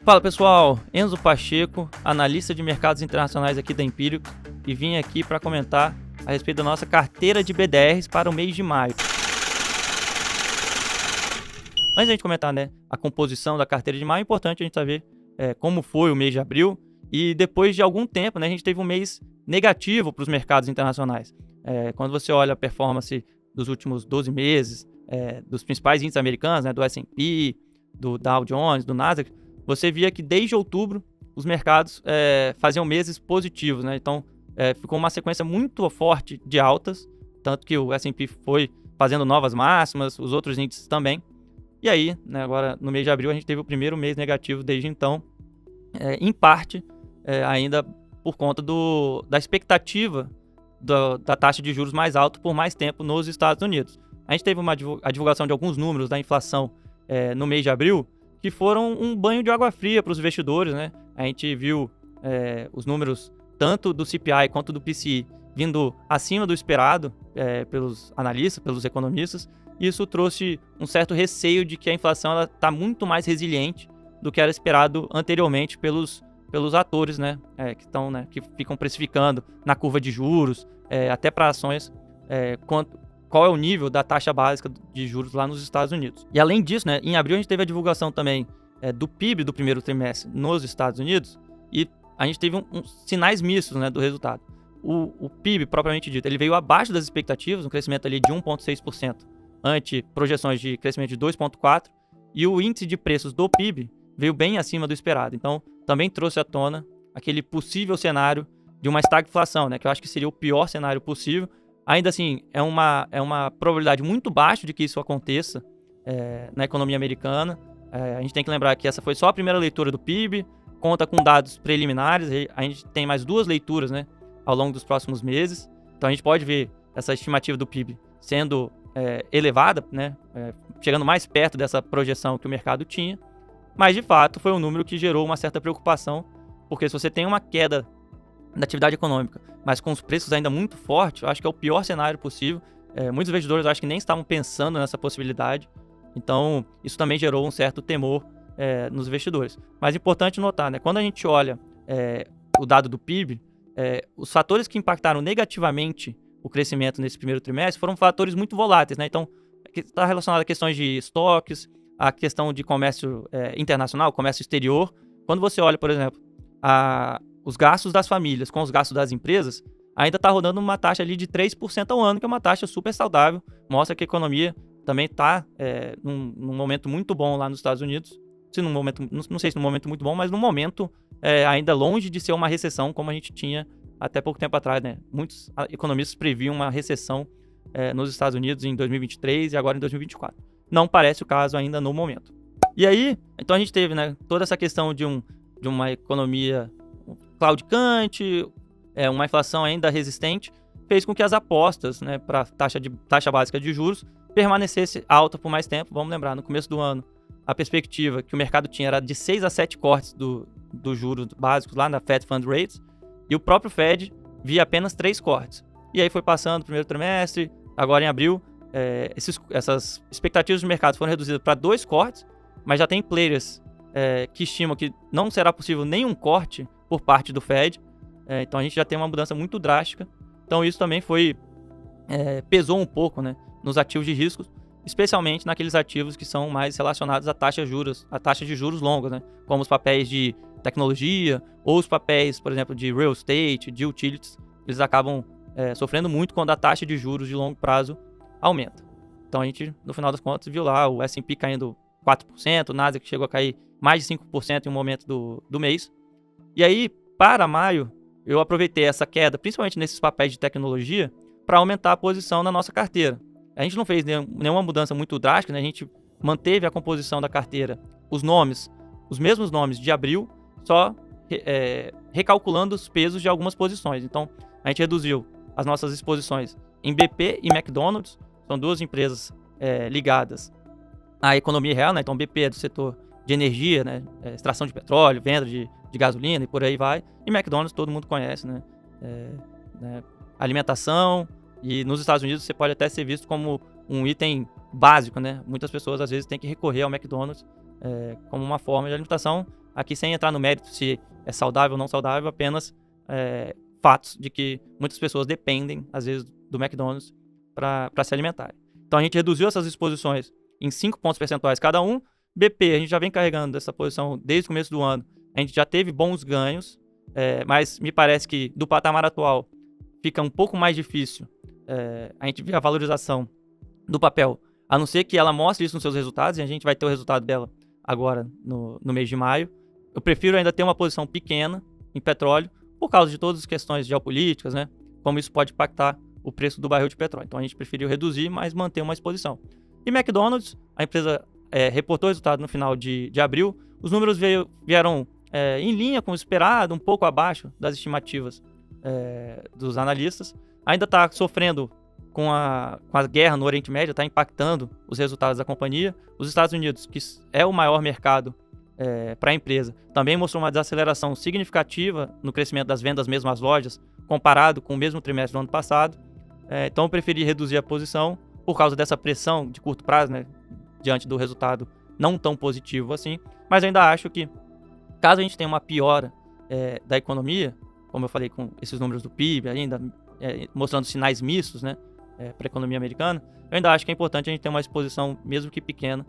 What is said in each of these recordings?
Fala pessoal, Enzo Pacheco, analista de mercados internacionais aqui da Empírico, e vim aqui para comentar a respeito da nossa carteira de BDRs para o mês de maio. Antes de a gente comentar, a composição da carteira de maio, é importante a gente saber como foi o mês de abril, e depois de algum tempo, a gente teve um mês negativo para os mercados internacionais. Quando você olha a performance dos últimos 12 meses, dos principais índices americanos, do S&P, do Dow Jones, do Nasdaq, você via que desde outubro os mercados faziam meses positivos, Então, ficou uma sequência muito forte de altas, tanto que o S&P foi fazendo novas máximas, os outros índices também. E aí, agora no mês de abril, a gente teve o primeiro mês negativo desde então, em parte ainda por conta da expectativa da taxa de juros mais alta por mais tempo nos Estados Unidos. A gente teve a divulgação de alguns números da inflação no mês de abril, que foram um banho de água fria para os investidores, A gente viu os números tanto do CPI quanto do PCI vindo acima do esperado pelos analistas, pelos economistas, e isso trouxe um certo receio de que a inflação está muito mais resiliente do que era esperado anteriormente pelos atores, que ficam precificando na curva de juros, até para ações, qual é o nível da taxa básica de juros lá nos Estados Unidos. E além disso, em abril a gente teve a divulgação também do PIB do primeiro trimestre nos Estados Unidos, e a gente teve sinais mistos do resultado. O PIB, propriamente dito, ele veio abaixo das expectativas, um crescimento ali de 1,6%, ante projeções de crescimento de 2,4%, e o índice de preços do PIB veio bem acima do esperado. Então, também trouxe à tona aquele possível cenário de uma estagflação, que eu acho que seria o pior cenário possível. Ainda assim, é uma probabilidade muito baixa de que isso aconteça na economia americana. A gente tem que lembrar que essa foi só a primeira leitura do PIB, conta com dados preliminares, a gente tem mais 2 leituras ao longo dos próximos meses. Então a gente pode ver essa estimativa do PIB sendo elevada, chegando mais perto dessa projeção que o mercado tinha. Mas, de fato, foi um número que gerou uma certa preocupação, porque se você tem uma queda da atividade econômica, mas com os preços ainda muito fortes, eu acho que é o pior cenário possível. Muitos investidores acho que nem estavam pensando nessa possibilidade. Então, isso também gerou um certo temor nos investidores. Mas é importante notar, quando a gente olha o dado do PIB, os fatores que impactaram negativamente o crescimento nesse primeiro trimestre foram fatores muito voláteis. Então, está relacionado a questões de estoques, a questão de comércio internacional, comércio exterior. Quando você olha, por exemplo, os gastos das famílias com os gastos das empresas, ainda está rodando uma taxa ali de 3% ao ano, que é uma taxa super saudável, mostra que a economia também está num momento muito bom lá nos Estados Unidos. Não sei se num momento muito bom, mas num momento ainda longe de ser uma recessão, como a gente tinha até pouco tempo atrás. Muitos economistas previam uma recessão nos Estados Unidos em 2023 e agora em 2024. Não parece o caso ainda no momento. E aí, então a gente teve toda essa questão de uma economia claudicante, uma inflação ainda resistente, fez com que as apostas para taxa básica de juros permanecesse alta por mais tempo. Vamos lembrar, no começo do ano, a perspectiva que o mercado tinha era de 6 a 7 cortes dos juros básicos lá na Fed Fund Rates, e o próprio Fed via apenas 3 cortes. E aí foi passando o primeiro trimestre, agora em abril, essas expectativas do mercado foram reduzidas para 2 cortes, mas já tem players que estimam que não será possível nenhum corte por parte do Fed. Então a gente já tem uma mudança muito drástica. Então isso também pesou um pouco nos ativos de riscos, especialmente naqueles ativos que são mais relacionados a taxas de juros longas, como os papéis de tecnologia ou os papéis, por exemplo, de real estate, de utilities. Eles acabam sofrendo muito quando a taxa de juros de longo prazo aumenta. Então a gente, no final das contas, viu lá o S&P caindo 4%, o Nasdaq chegou a cair mais de 5% em um momento do mês. E aí, para maio, eu aproveitei essa queda, principalmente nesses papéis de tecnologia, para aumentar a posição na nossa carteira. A gente não fez nenhuma mudança muito drástica, A gente manteve a composição da carteira, os mesmos nomes de abril, só recalculando os pesos de algumas posições. Então, a gente reduziu as nossas exposições em BP e McDonald's, são 2 empresas ligadas à economia real, Então, BP é do setor de energia, extração de petróleo, venda de gasolina e por aí vai. E McDonald's todo mundo conhece, alimentação. E nos Estados Unidos você pode até ser visto como um item básico, Muitas pessoas às vezes têm que recorrer ao McDonald's como uma forma de alimentação. aqui sem entrar no mérito se é saudável ou não saudável, apenas fatos de que muitas pessoas dependem, às vezes, do McDonald's para se alimentarem. Então a gente reduziu essas exposições em 5 pontos percentuais cada um. BP, a gente já vem carregando essa posição desde o começo do ano. A gente já teve bons ganhos, mas me parece que do patamar atual fica um pouco mais difícil a gente ver a valorização do papel, a não ser que ela mostre isso nos seus resultados, e a gente vai ter o resultado dela agora no mês de maio. Eu prefiro ainda ter uma posição pequena em petróleo, por causa de todas as questões geopolíticas, né? Como isso pode impactar o preço do barril de petróleo. Então a gente preferiu reduzir, mas manter uma exposição. E McDonald's, a empresa reportou o resultado no final de abril. Os números vieram em linha com o esperado, um pouco abaixo das estimativas dos analistas. Ainda está sofrendo com a guerra no Oriente Médio, está impactando os resultados da companhia. Os Estados Unidos, que é o maior mercado para a empresa, também mostrou uma desaceleração significativa no crescimento das vendas mesmo às lojas, comparado com o mesmo trimestre do ano passado. Então eu preferi reduzir a posição por causa dessa pressão de curto prazo, né, diante do resultado não tão positivo assim. Mas eu ainda acho que, caso a gente tenha uma piora da economia, como eu falei com esses números do PIB ainda, mostrando sinais mistos, né, para a economia americana, eu ainda acho que é importante a gente ter uma exposição, mesmo que pequena,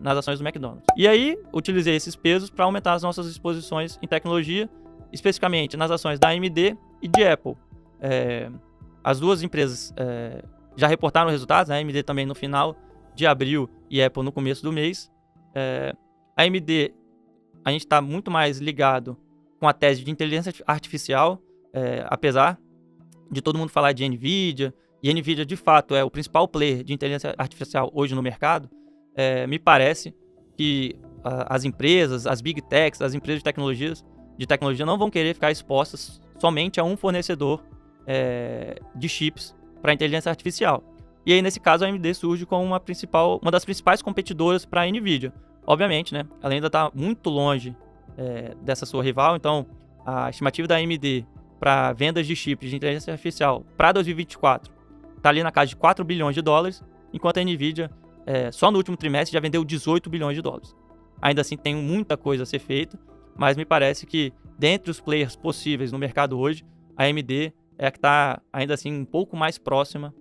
nas ações do McDonald's. E aí, utilizei esses pesos para aumentar as nossas exposições em tecnologia, especificamente nas ações da AMD e de Apple. As duas empresas já reportaram resultados, a AMD também no final de abril e Apple no começo do mês. A AMD, a gente está muito mais ligado com a tese de inteligência artificial, apesar de todo mundo falar de NVIDIA, e NVIDIA de fato é o principal player de inteligência artificial hoje no mercado. Me parece que as empresas, as big techs, as empresas de tecnologia não vão querer ficar expostas somente a um fornecedor de chips para inteligência artificial. E aí, nesse caso, a AMD surge como uma das principais competidoras para a NVIDIA. Obviamente, né, ela ainda está muito longe dessa sua rival, então a estimativa da AMD para vendas de chips de inteligência artificial para 2024 está ali na casa de 4 bilhões de dólares, enquanto a NVIDIA só no último trimestre já vendeu 18 bilhões de dólares. Ainda assim, tem muita coisa a ser feita, mas me parece que, dentre os players possíveis no mercado hoje, a AMD é a que está, ainda assim, um pouco mais próxima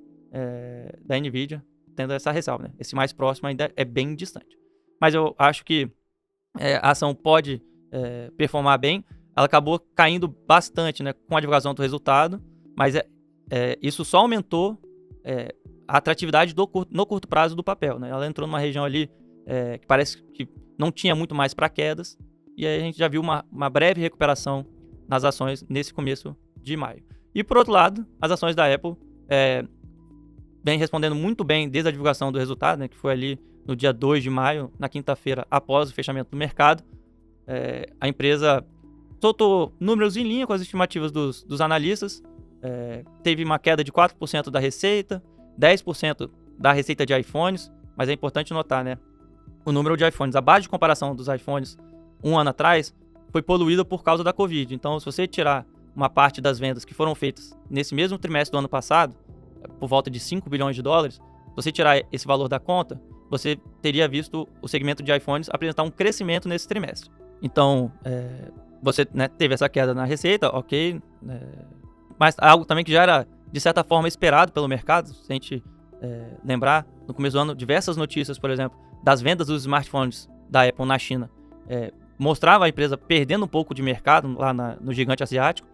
da NVIDIA, tendo essa ressalva, né? Esse mais próximo ainda é bem distante. Mas eu acho que a ação pode performar bem. Ela acabou caindo bastante, né, com a divulgação do resultado, mas isso só aumentou a atratividade no curto prazo do papel, né? Ela entrou numa região ali que parece que não tinha muito mais para quedas, e aí a gente já viu uma breve recuperação nas ações nesse começo de maio. E por outro lado, as ações da Apple vem respondendo muito bem desde a divulgação do resultado, né, que foi ali no dia 2 de maio, na quinta-feira, após o fechamento do mercado. A empresa soltou números em linha com as estimativas dos analistas, teve uma queda de 4% da receita, 10% da receita de iPhones, mas é importante notar, né, o número de iPhones, a base de comparação dos iPhones um ano atrás, foi poluída por causa da Covid. Então, se você tirar uma parte das vendas que foram feitas nesse mesmo trimestre do ano passado, por volta de 5 bilhões de dólares, se você tirar esse valor da conta, você teria visto o segmento de iPhones apresentar um crescimento nesse trimestre. Então, você, né, teve essa queda na receita, ok, mas algo também que já era, de certa forma, esperado pelo mercado. Se a gente lembrar, no começo do ano, diversas notícias, por exemplo, das vendas dos smartphones da Apple na China, mostrava a empresa perdendo um pouco de mercado lá no gigante asiático,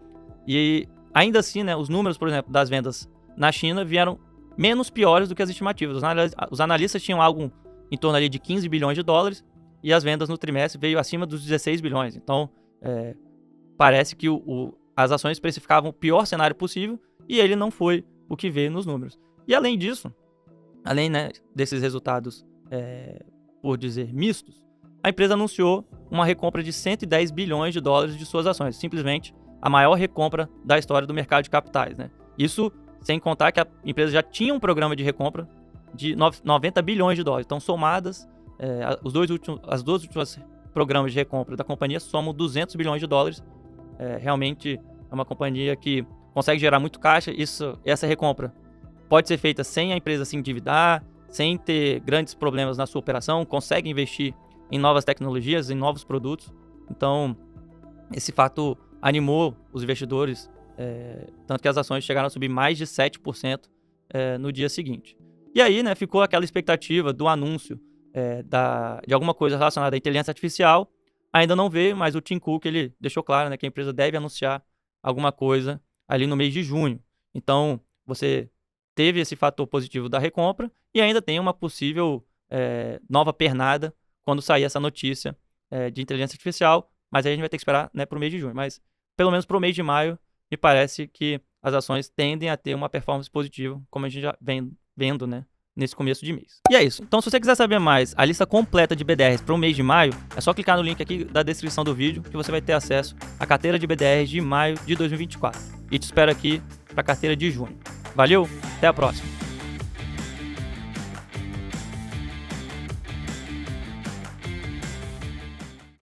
e ainda assim, né, os números, por exemplo, das vendas na China vieram menos piores do que as estimativas. Os analistas tinham algo em torno ali de 15 bilhões de dólares, e as vendas no trimestre veio acima dos 16 bilhões. Então, parece que as ações precificavam o pior cenário possível, e ele não foi o que veio nos números. E além disso, além, né, desses resultados, por dizer, mistos, a empresa anunciou uma recompra de 110 bilhões de dólares de suas ações, simplesmente a maior recompra da história do mercado de capitais, né? Isso sem contar que a empresa já tinha um programa de recompra de 90 bilhões de dólares. Então, somadas, as duas últimas programas de recompra da companhia somam 200 bilhões de dólares. Realmente é uma companhia que consegue gerar muito caixa. Essa recompra pode ser feita sem a empresa se endividar, sem ter grandes problemas na sua operação, consegue investir em novas tecnologias, em novos produtos. Então, esse fato animou os investidores, tanto que as ações chegaram a subir mais de 7% no dia seguinte. E aí, né, ficou aquela expectativa do anúncio de alguma coisa relacionada à inteligência artificial. Ainda não veio, mas o Tim Cook ele deixou claro, né, que a empresa deve anunciar alguma coisa ali no mês de junho. Então, você teve esse fator positivo da recompra e ainda tem uma possível nova pernada quando sair essa notícia de inteligência artificial, mas aí a gente vai ter que esperar, né, para o mês de junho. Mas, pelo menos para o mês de maio, me parece que as ações tendem a ter uma performance positiva, como a gente já vem vendo, né, nesse começo de mês. E é isso. Então, se você quiser saber mais a lista completa de BDRs para o mês de maio, é só clicar no link aqui da descrição do vídeo que você vai ter acesso à carteira de BDRs de maio de 2024. E te espero aqui para a carteira de junho. Valeu, até a próxima!